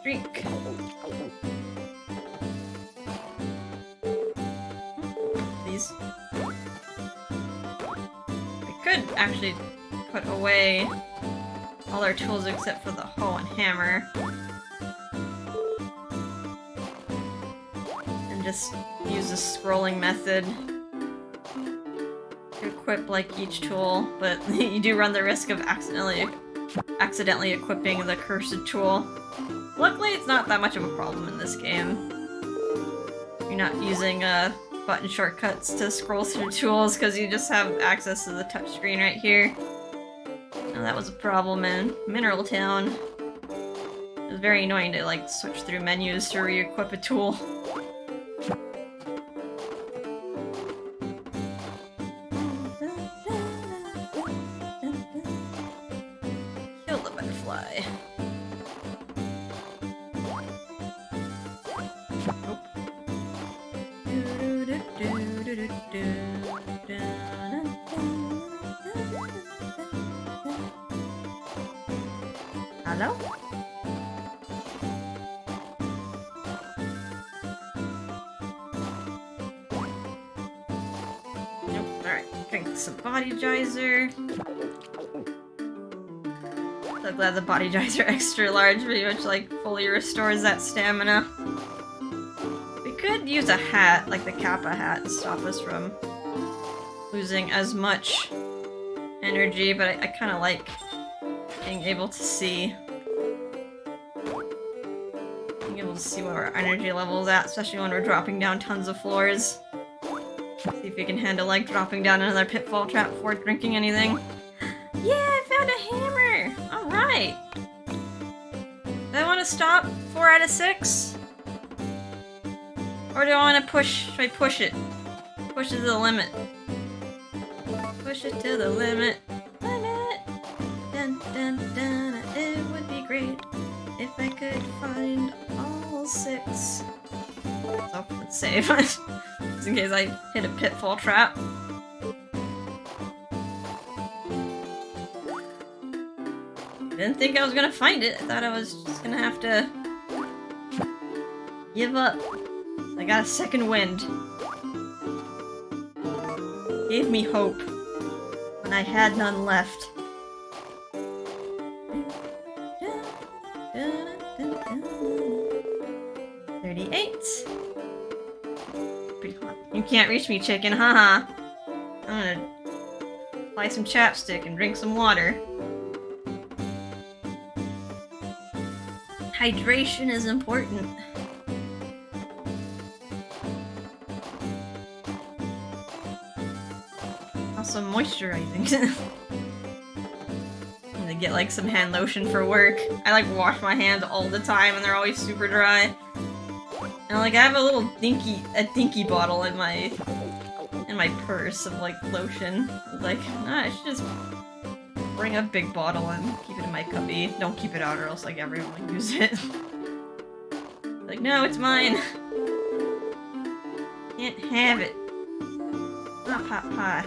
Drink. These. I could actually put away all our tools except for the hoe and hammer. And just use the scrolling method to equip like each tool, but you do run the risk of accidentally equipping the cursed tool. Luckily, it's not that much of a problem in this game. You're not using button shortcuts to scroll through tools because you just have access to the touchscreen right here. Oh, that was a problem in Mineral Town. It was very annoying to like switch through menus to re-equip a tool. Kill the butterfly. Nope. Hello? Nope. Alright, drink some body geyser. So glad the body geyser extra large pretty much like fully restores that stamina. We could use a hat, like the Kappa hat, to stop us from losing as much energy, but I kind of like being able to see. Being able to see what our energy level is at, especially when we're dropping down tons of floors. See if we can handle like dropping down another pitfall trap before drinking anything. Yeah, I found a hammer! Alright! Do I want to stop 4 out of 6? Or do I want to push? Should I push it? Push it to the limit. Push it to the limit. Limit! Dun dun dun. It would be great if I could find all 6. So, let's save. Just in case I hit a pitfall trap. Didn't think I was gonna find it. I thought I was just gonna have to give up. I got a second wind. Gave me hope when I had none left. 38. Pretty hot. You can't reach me, chicken, haha. I'm gonna apply some chapstick and drink some water. Hydration is important. Also moisturizing. I'm gonna get like some hand lotion for work. I like wash my hands all the time and they're always super dry. And like I have a little dinky bottle in my purse of like lotion. I was like, I should just bring a big bottle and keep it in my cubby. Don't keep it out or else like everyone will use it. Like, no, it's mine. Can't have it. Ah, pot pie.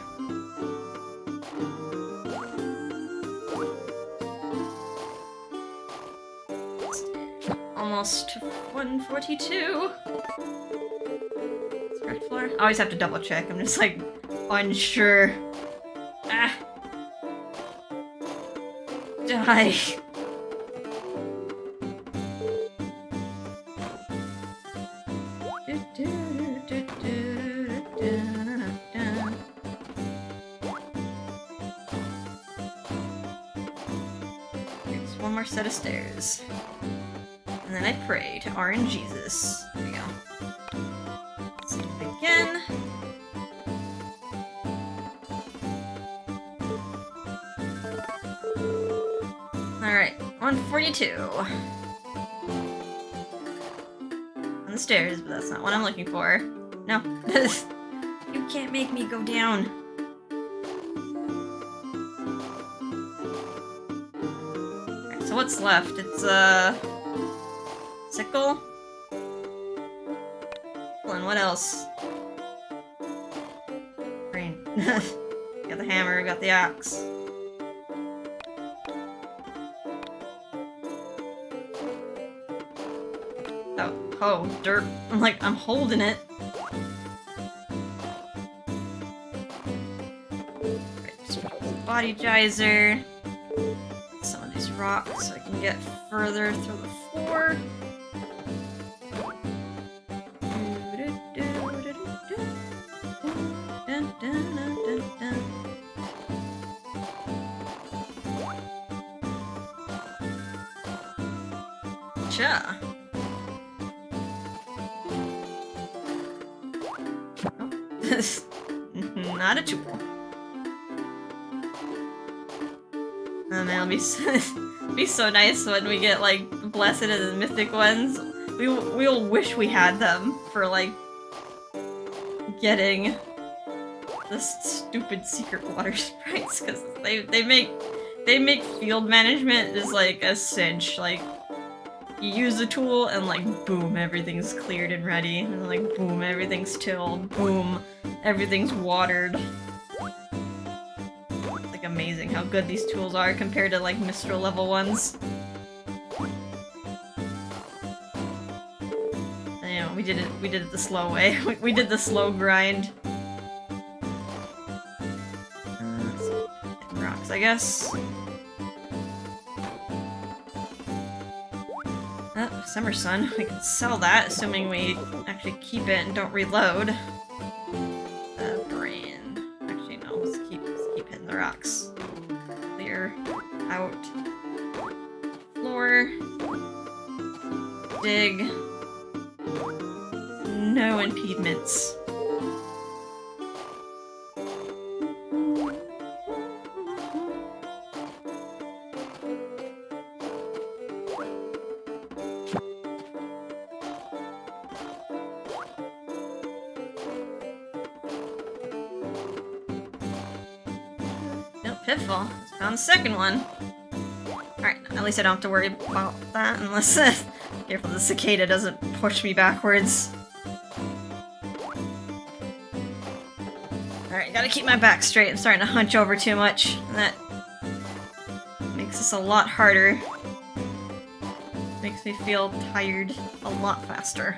Almost 142. Correct floor. I always have to double check. I'm just like unsure. Ah. Die. Here's one more set of stairs. And then I pray to RN Jesus. There we go. Save again. Alright, 142. On the stairs, but that's not what I'm looking for. No. You can't make me go down. Alright, so what's left? It's sickle? And what else? Brain. Got the hammer, got the axe. Oh, dirt. I'm holding it. Right, body geyser. Some of these rocks so I can get further through the floor. Cha. Not a tool. Oh man, it'll be so nice when we get like blessed and the mythic ones. We'll wish we had them for like getting the stupid secret water sprites because they make field management is like a cinch. Like you use the tool and like boom, everything's cleared and ready, and like boom, everything's tilled, boom, everything's watered. It's like amazing how good these tools are compared to like Mistral level ones. And, you know, we did it the slow way. we did the slow grind. Rocks, I guess. Oh, Summer Sun. We can sell that, assuming we actually keep it and don't reload. Brain. Actually, no. Let's keep hitting the rocks. Clear out. Floor. Dig. No impediments. Pitfall. Found the second one. Alright, at least I don't have to worry about that unless careful the cicada doesn't push me backwards. Alright, gotta keep my back straight. I'm starting to hunch over too much. And that makes this a lot harder. Makes me feel tired a lot faster.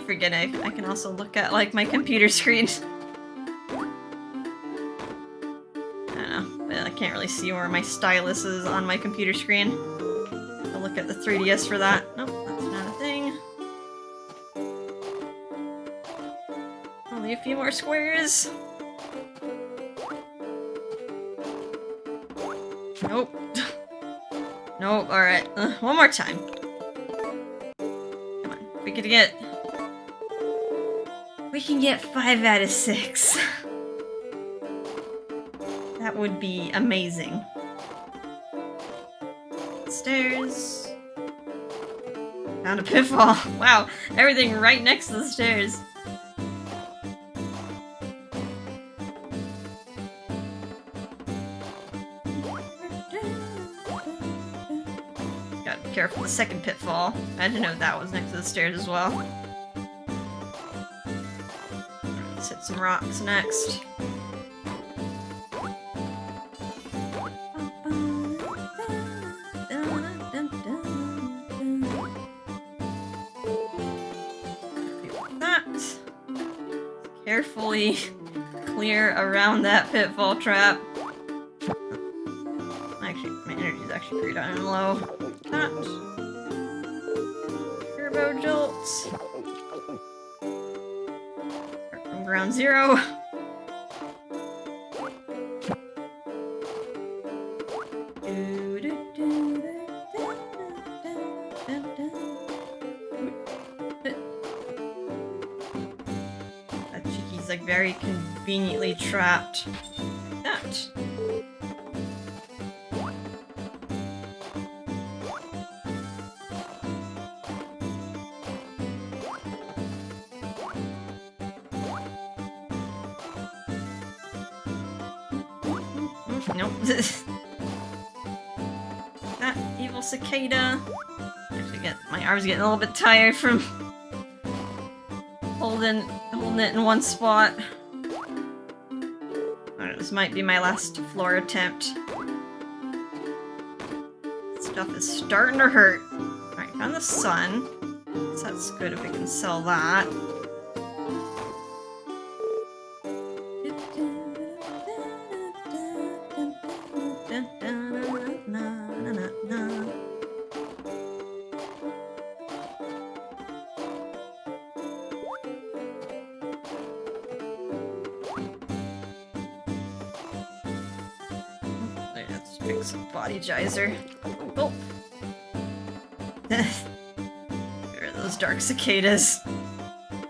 Forget I can also look at like my computer screen. I don't know, but I can't really see where my stylus is on my computer screen. I'll look at the 3DS for that. Nope, that's not a thing. Only a few more squares. Nope. Nope, alright. One more time. Come on, we could get... We can get 5 out of 6. That would be amazing. Stairs. Found a pitfall. Wow, everything right next to the stairs. Gotta be careful of the second pitfall. I had to know that was next to the stairs as well. Hit some rocks next. That. Carefully clear around that pitfall trap. Actually, my energy's actually pretty darn low. That. Turbo jolts. Ground zero. That chicky's like very conveniently trapped. That. Nope. That evil cicada. Actually My arm's getting a little bit tired from holding it in one spot. Alright, this might be my last floor attempt. Stuff is starting to hurt. Alright, found the sun. So that's good if we can sell that. Let's make some body geyser. Oh! Get rid of those dark cicadas.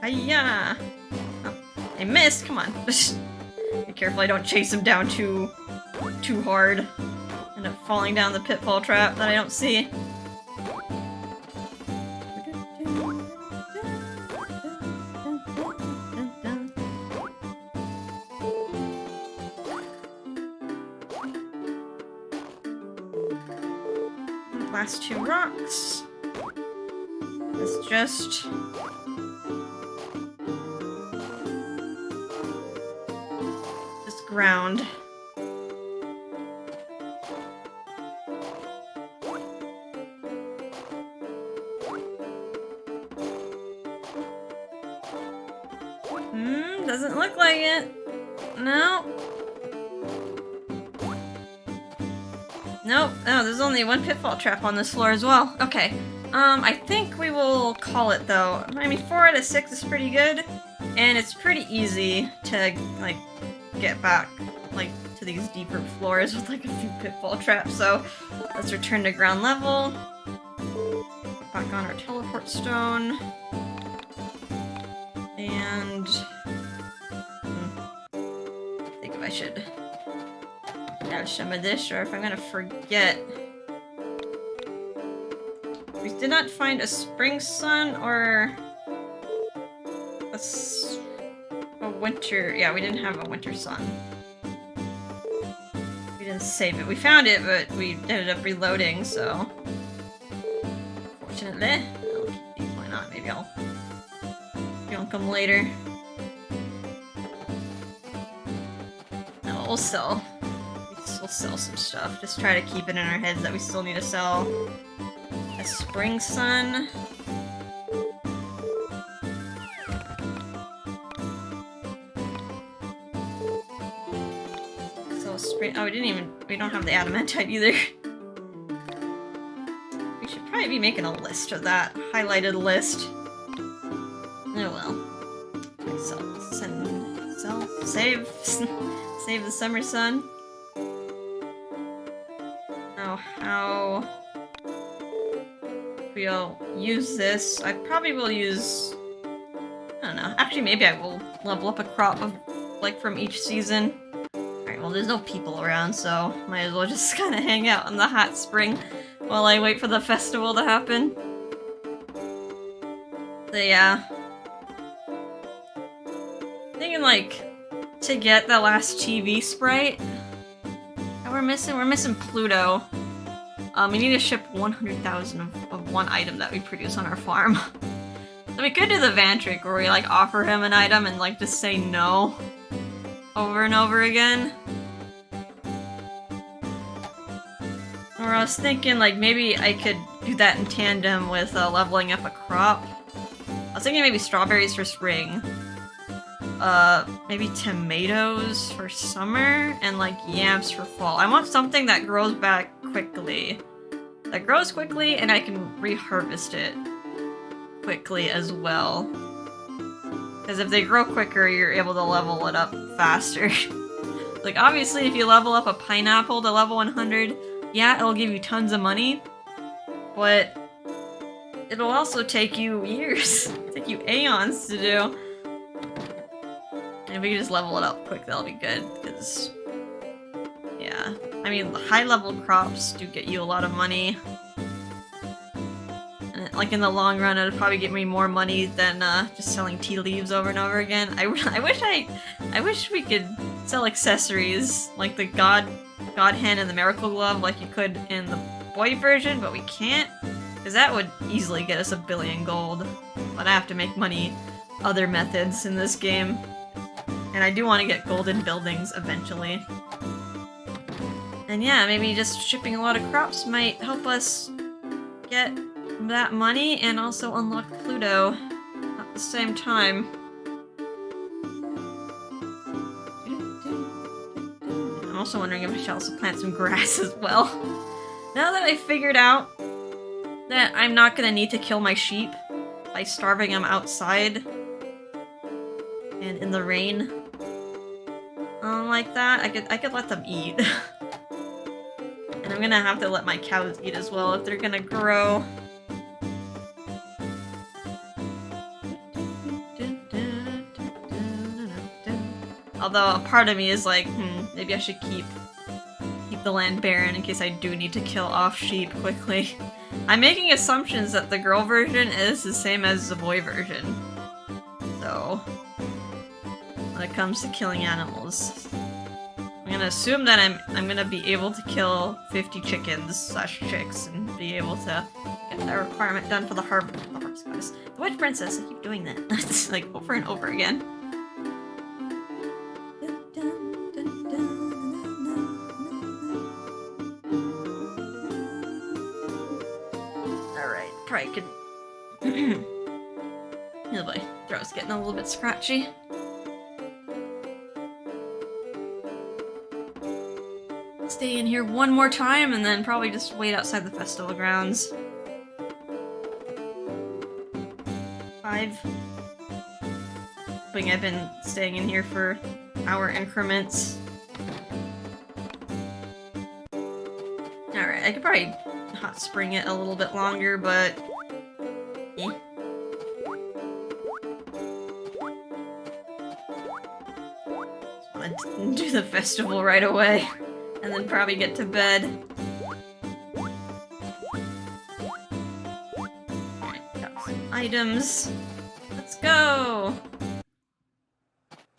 Hiya! Oh, I missed! Come on. Be careful I don't chase him down too hard. End up falling down the pitfall trap that I don't see. Last 2 rocks. It's just ground. Doesn't look like it. No. Nope. No, there's only 1 pitfall trap on this floor as well. Okay. I think we will call it though. I mean, 4 out of 6 is pretty good, and it's pretty easy to like get back like to these deeper floors with like a few pitfall traps. So let's return to ground level. Put back on our teleport stone, and I think if I should add some of this, or if I'm gonna forget. We did not find a spring sun or a winter. Yeah, we didn't have a winter sun. We didn't save it. We found it, but we ended up reloading, so fortunately. I'll keep these. Why not? Maybe I'll junk them later. No, we'll sell. We'll sell some stuff. Just try to keep it in our heads that we still need to sell a spring sun. So spring. Oh, we don't have the adamantite either. We should probably be making a list of that. Highlighted list. Oh well. Okay, save. Save the summer sun. Now, how we'll use this. I probably will use, I don't know, actually maybe I will level up a crop of, like, from each season. Alright, well there's no people around, so might as well just kind of hang out in the hot spring while I wait for the festival to happen. So yeah. Thinking, like, to get the last TV sprite that we're missing Pluto. We need to ship 100,000 of one item that we produce on our farm. So we could do the van trick where we like offer him an item and like just say no over and over again. Or I was thinking like maybe I could do that in tandem with leveling up a crop. I was thinking maybe strawberries for spring. Maybe tomatoes for summer, and like yams for fall. I want something that grows back quickly. That grows quickly and I can reharvest it quickly as well. Because if they grow quicker, you're able to level it up faster. Like obviously if you level up a pineapple to level 100, yeah, it'll give you tons of money, but it'll also take you years, take you aeons to do. And if we can just level it up quick, that'll be good, because, yeah. I mean, the high-level crops do get you a lot of money. And, like, in the long run, it'll probably get me more money than, just selling tea leaves over and over again. I wish we could sell accessories, like the God Hand and the Miracle Glove, like you could in the boy version, but we can't. Because that would easily get us 1,000,000,000 gold. But I have to make money other methods in this game. And I do want to get golden buildings eventually. And yeah, maybe just shipping a lot of crops might help us get that money and also unlock Pluto at the same time. I'm also wondering if I should also plant some grass as well. Now that I figured out that I'm not gonna need to kill my sheep by starving them outside and in the rain, like that, I could let them eat. And I'm gonna have to let my cows eat as well if they're gonna grow. Although a part of me is like, maybe I should keep the land barren in case I do need to kill off sheep quickly. I'm making assumptions that the girl version is the same as the boy version. So, when it comes to killing animals, I'm gonna assume that I'm gonna be able to kill 50 chickens/chicks and be able to get that requirement done for the harvest guys. The Witch Princess, I keep doing that. It's like over and over again. Alright, probably could... Oh boy, throat's getting a little bit scratchy. Stay in here one more time and then probably just wait outside the festival grounds. 5. I think I've been staying in here for hour increments. Alright, I could probably hot spring it a little bit longer, but... eh. Just wanna do the festival right away. And then probably get to bed. Alright, got some items. Let's go!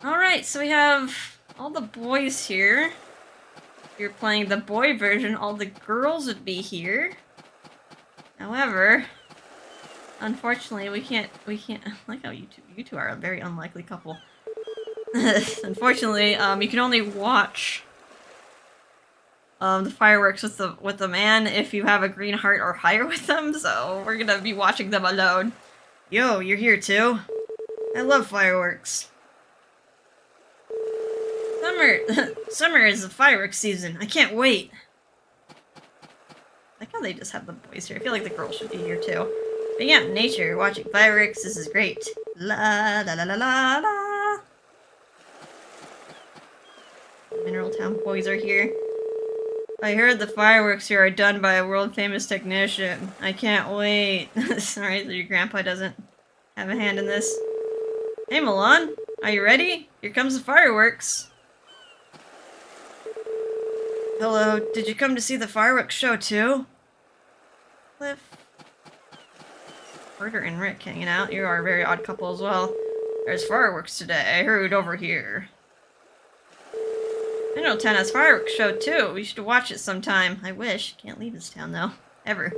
Alright, so we have all the boys here. If you're playing the boy version, all the girls would be here. However, unfortunately, we can't, I like how you two are a very unlikely couple. Unfortunately, you can only watch the fireworks with the man if you have a green heart or higher with them, so we're gonna be watching them alone. Yo, you're here too? I love fireworks. Summer is the fireworks season. I can't wait. I like how they just have the boys here. I feel like the girls should be here too. But yeah, nature, watching fireworks, this is great. La la la la la la. Mineral Town boys are here. I heard the fireworks here are done by a world-famous technician. I can't wait. Sorry that your grandpa doesn't have a hand in this. Hey, Milan, are you ready? Here comes the fireworks. Hello, did you come to see the fireworks show too? Cliff. Carter and Rick hanging out. You are a very odd couple as well. There's fireworks today. I heard over here. I know town has fireworks show too. We should watch it sometime. I wish. Can't leave this town though. Ever.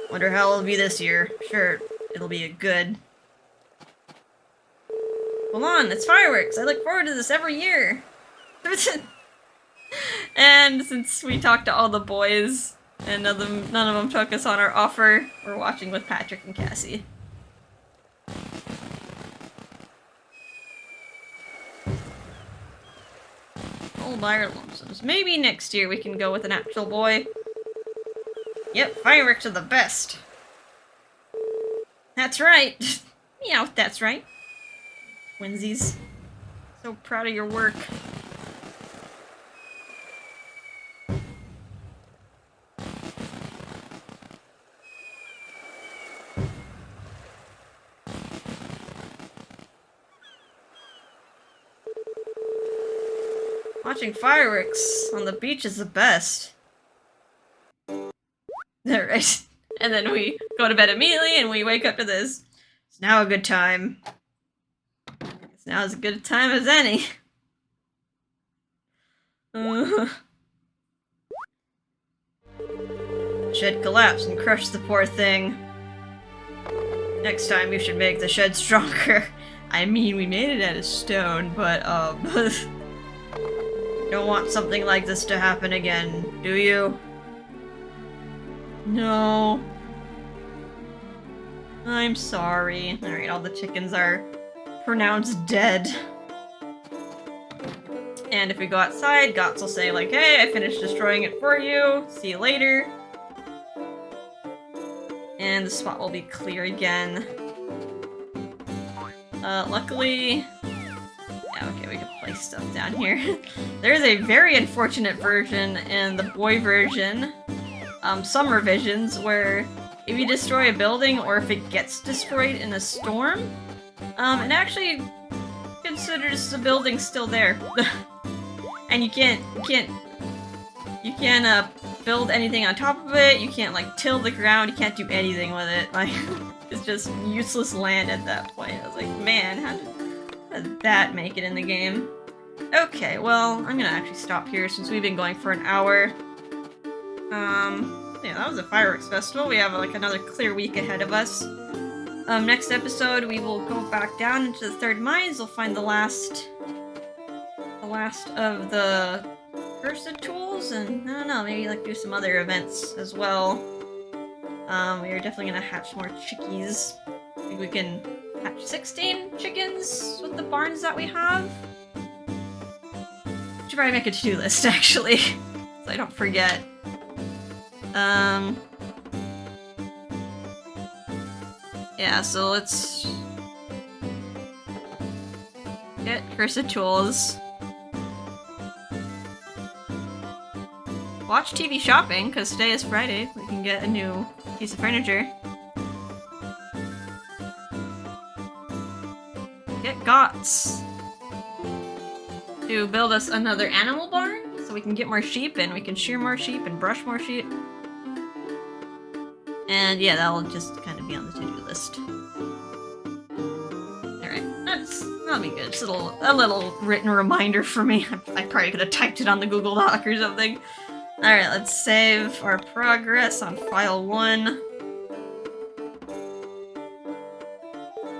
Wonder how it'll be this year. Sure, it'll be a good. Hold on, it's fireworks. I look forward to this every year. And since we talked to all the boys and none of them took us on our offer, we're watching with Patrick and Cassie. Buy our lump sums. Maybe next year we can go with an actual boy. Yep, fireworks are the best. That's right. Meow, that's right. Twinsies. So proud of your work. Watching fireworks on the beach is the best. Alright. And then we go to bed immediately and we wake up to this. It's now a good time. It's now as good a time as any. shed collapse and crush the poor thing. Next time you should make the shed stronger. I mean, we made it out of stone, but, don't want something like this to happen again, do you? No. I'm sorry. Alright, all the chickens are pronounced dead. And if we go outside, Gots will say like, hey, I finished destroying it for you. See you later. And the spot will be clear again. Luckily... Yeah, okay, we can place stuff down here. There's a very unfortunate version in the boy version, some revisions, where if you destroy a building or if it gets destroyed in a storm, it actually considers the building still there. And you can't build anything on top of it, you can't like till the ground, you can't do anything with it. Like, it's just useless land at that point. I was like, man, how did that make it in the game? Okay, well, I'm gonna actually stop here since we've been going for an hour. Yeah, that was a fireworks festival. We have like another clear week ahead of us. Next episode, we will go back down into the third mines. We'll find the last of the cursed tools, and I don't know, maybe like do some other events as well. We are definitely gonna hatch more chickies. I think we can hatch 16 chickens with the barns that we have. Should probably make a to-do list actually, so I don't forget. Yeah, so let's get cursed tools. Watch TV shopping, because today is Friday. We can get a new piece of furniture. Get Gots to build us another animal barn, so we can get more sheep and we can shear more sheep and brush more sheep. And yeah, that'll just kind of be on the to-do list. Alright, that'll be good. Just a little written reminder for me. I probably could have typed it on the Google Doc or something. Alright, let's save our progress on file 1.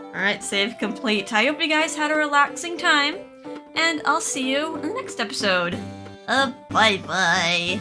Alright, save complete. I hope you guys had a relaxing time, and I'll see you in the next episode. Bye-bye.